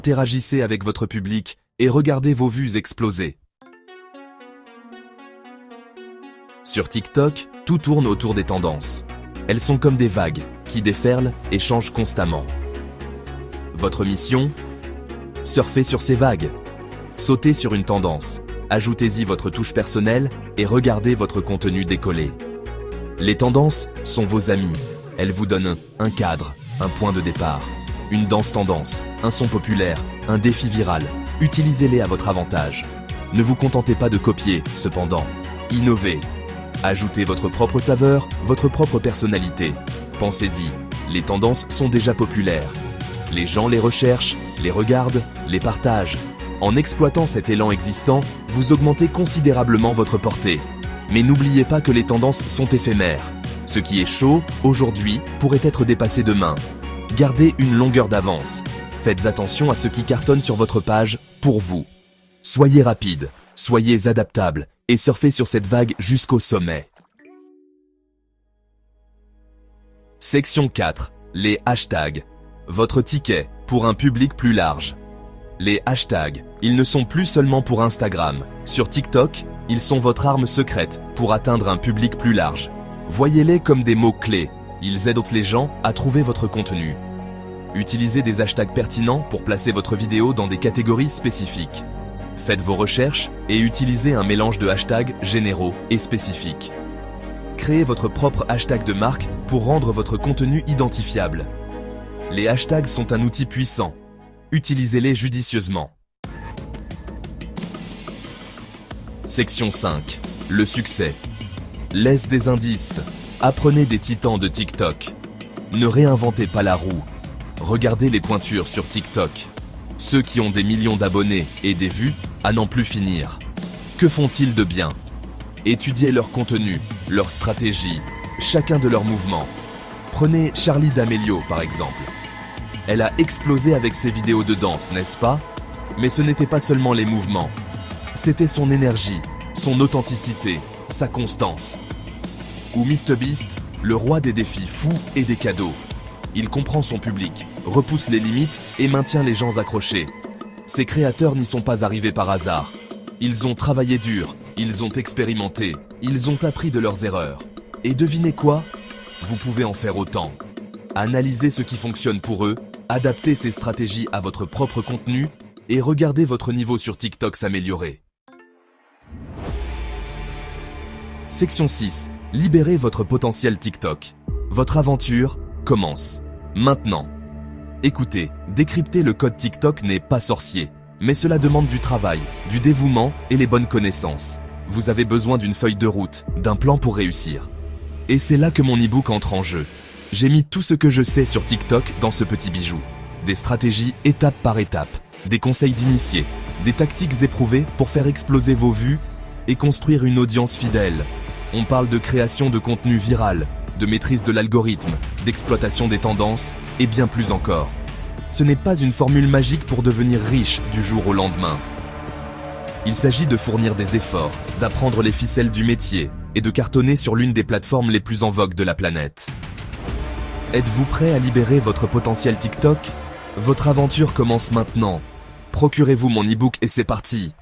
Interagissez avec votre public et regardez vos vues exploser. Sur TikTok, tout tourne autour des tendances. Elles sont comme des vagues qui déferlent et changent constamment. Votre mission ? Surfez sur ces vagues. Sautez sur une tendance. Ajoutez-y votre touche personnelle et regardez votre contenu décoller. Les tendances sont vos amis. Elles vous donnent un cadre, un point de départ, une danse tendance, un son populaire, un défi viral. Utilisez-les à votre avantage. Ne vous contentez pas de copier, cependant. Innovez. Ajoutez votre propre saveur, votre propre personnalité. Pensez-y, les tendances sont déjà populaires. Les gens les recherchent, les regardent, les partagent. En exploitant cet élan existant, vous augmentez considérablement votre portée. Mais n'oubliez pas que les tendances sont éphémères. Ce qui est chaud, aujourd'hui, pourrait être dépassé demain. Gardez une longueur d'avance. Faites attention à ce qui cartonne sur votre page pour vous. Soyez rapide, soyez adaptable et surfez sur cette vague jusqu'au sommet. Section 4. Les hashtags. Votre ticket pour un public plus large. Les hashtags, ils ne sont plus seulement pour Instagram. Sur TikTok, ils sont votre arme secrète pour atteindre un public plus large. Voyez-les comme des mots-clés. Ils aident les gens à trouver votre contenu. Utilisez des hashtags pertinents pour placer votre vidéo dans des catégories spécifiques. Faites vos recherches et utilisez un mélange de hashtags généraux et spécifiques. Créez votre propre hashtag de marque pour rendre votre contenu identifiable. Les hashtags sont un outil puissant. Utilisez-les judicieusement. Section 5. Le succès. Laisse des indices. Apprenez des titans de TikTok. Ne réinventez pas la roue. Regardez les pointures sur TikTok. Ceux qui ont des millions d'abonnés et des vues à n'en plus finir. Que font-ils de bien ? Étudiez leur contenu, leur stratégie, chacun de leurs mouvements. Prenez Charli D'Amelio par exemple. Elle a explosé avec ses vidéos de danse, n'est-ce pas ? Mais ce n'était pas seulement les mouvements. C'était son énergie, son authenticité, sa constance. Ou MrBeast, le roi des défis fous et des cadeaux. Il comprend son public, repousse les limites et maintient les gens accrochés. Ces créateurs n'y sont pas arrivés par hasard. Ils ont travaillé dur, ils ont expérimenté, ils ont appris de leurs erreurs. Et devinez quoi ? Vous pouvez en faire autant. Analysez ce qui fonctionne pour eux, adaptez ces stratégies à votre propre contenu et regardez votre niveau sur TikTok s'améliorer. Section 6. Libérez votre potentiel TikTok. Votre aventure commence maintenant. Écoutez, décrypter le code TikTok n'est pas sorcier, mais cela demande du travail, du dévouement et les bonnes connaissances. Vous avez besoin d'une feuille de route, d'un plan pour réussir. Et c'est là que mon e-book entre en jeu. J'ai mis tout ce que je sais sur TikTok dans ce petit bijou. Des stratégies étape par étape, des conseils d'initiés, des tactiques éprouvées pour faire exploser vos vues et construire une audience fidèle. On parle de création de contenu viral, de maîtrise de l'algorithme, d'exploitation des tendances et bien plus encore. Ce n'est pas une formule magique pour devenir riche du jour au lendemain. Il s'agit de fournir des efforts, d'apprendre les ficelles du métier et de cartonner sur l'une des plateformes les plus en vogue de la planète. Êtes-vous prêt à libérer votre potentiel TikTok ? Votre aventure commence maintenant. Procurez-vous mon e-book et c'est parti.